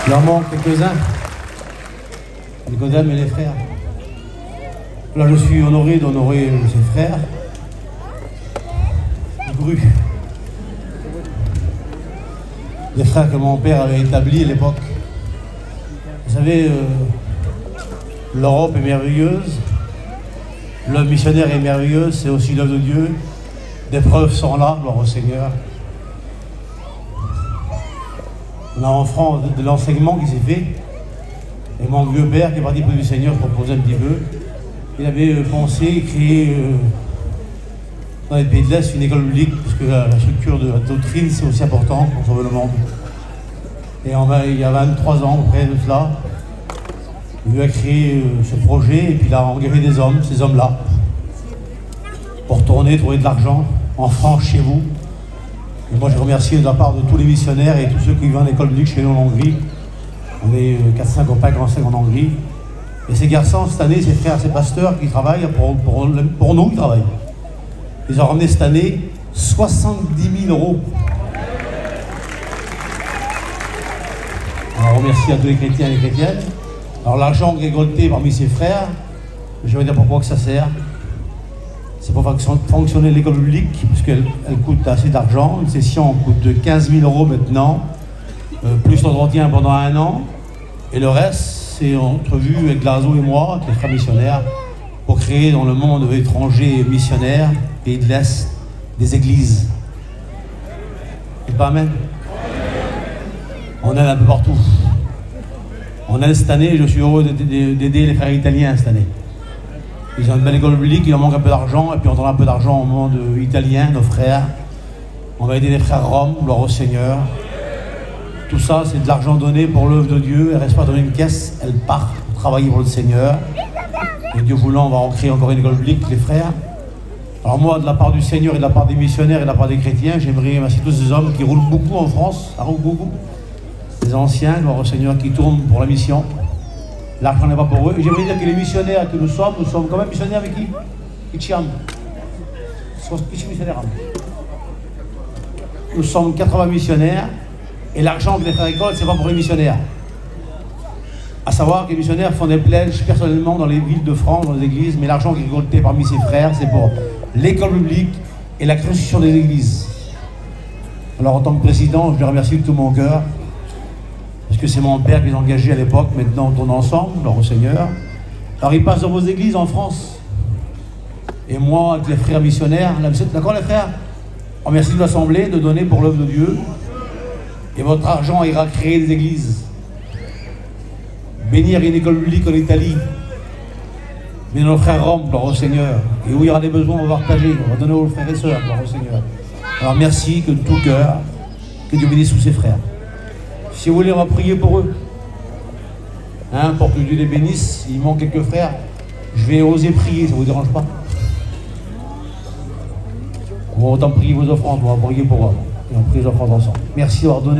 Il en manque quelques-uns. Nicodème et les frères. Là, je suis honoré d'honorer ses frères. Gru. Des frères que mon père avait établis à l'époque. Vous savez, l'Europe est merveilleuse. L'œuvre missionnaire est merveilleuse, c'est aussi l'œuvre de Dieu. Des preuves sont là, gloire au Seigneur. On a en France de l'enseignement qui s'est fait. Et mon vieux père, qui est parti pour du Seigneur, proposait un petit peu. Il avait pensé créer dans les pays de l'Est une école biblique, parce que la structure de la doctrine, c'est aussi important pour sauver le monde. Et il y a 23 ans, près de cela, il a créé ce projet, et puis il a engagé des hommes, ces hommes-là, pour retourner, trouver de l'argent en France, chez vous. Et moi, je remercie de la part de tous les missionnaires et tous ceux qui viennent à l'école biblique chez nous en Hongrie. On est 4-5 copains qui enseignent en Hongrie. Et ces garçons, cette année, ces frères, ces pasteurs qui travaillent, pour nous, qui travaillent, ils ont ramené cette année 70 000 €. Alors, on remercie à tous les chrétiens et les chrétiennes. Alors, l'argent récolté parmi ces frères, je vais dire pourquoi que ça sert. C'est pour faire fonctionner l'école biblique, puisqu'elle coûte assez d'argent. Une session coûte 15 000 € maintenant, plus l'entretien pendant 1 an. Et le reste, c'est entrevue avec Glazo et moi, avec les frères missionnaires, pour créer dans le monde étranger missionnaire, pays de l'Est, des églises. C'est pas amen? On aide un peu partout. On aide cette année, je suis heureux d'aider les frères italiens cette année. Ils ont une belle école biblique, il en manque un peu d'argent, et puis on donne un peu d'argent au monde italien, nos frères. On va aider les frères Roms, gloire au Seigneur. Tout ça, c'est de l'argent donné pour l'œuvre de Dieu. Elle ne reste pas dans une caisse, elle part pour travailler pour le Seigneur. Et Dieu voulant, on va en créer encore une école biblique, les frères. Alors moi, de la part du Seigneur et de la part des missionnaires et de la part des chrétiens, j'aimerais remercier tous ces hommes qui roulent beaucoup en France, ça roule beaucoup. Les anciens, gloire au Seigneur, qui tournent pour la mission. L'argent n'est pas pour eux. Et j'aimerais dire que les missionnaires que nous sommes quand même missionnaires avec qui? Ichiam. Nous sommes 80 missionnaires. Et l'argent que les frères récoltent, c'est pas pour les missionnaires. À savoir que les missionnaires font des pledges personnellement dans les villes de France, dans les églises, mais l'argent qui est récolté parmi ces frères, c'est pour l'école biblique et la construction des églises. Alors en tant que président, je les remercie de tout mon cœur, parce que c'est mon père qui les a engagés à l'époque, maintenant on tourne ensemble, gloire au Seigneur. Alors ils passent dans vos églises en France. Et moi, avec les frères missionnaires, d'accord les frères? On remercie de l'Assemblée de donner pour l'œuvre de Dieu. Et votre argent ira créer des églises. Bénir une école biblique en Italie. Bénir nos frères roms, gloire au Seigneur. Et où il y aura des besoins, on va partager. On va donner aux frères et sœurs, gloire au Seigneur. Alors merci, que de tout cœur, que Dieu bénisse tous ses frères. Si vous voulez, on va prier pour eux. Hein, pour que Dieu les bénisse. Il manque quelques frères. Je vais oser prier, ça ne vous dérange pas? On va autant prier vos offrandes, on va prier pour eux. Et on prie les offrandes ensemble. Merci d'avoir donné.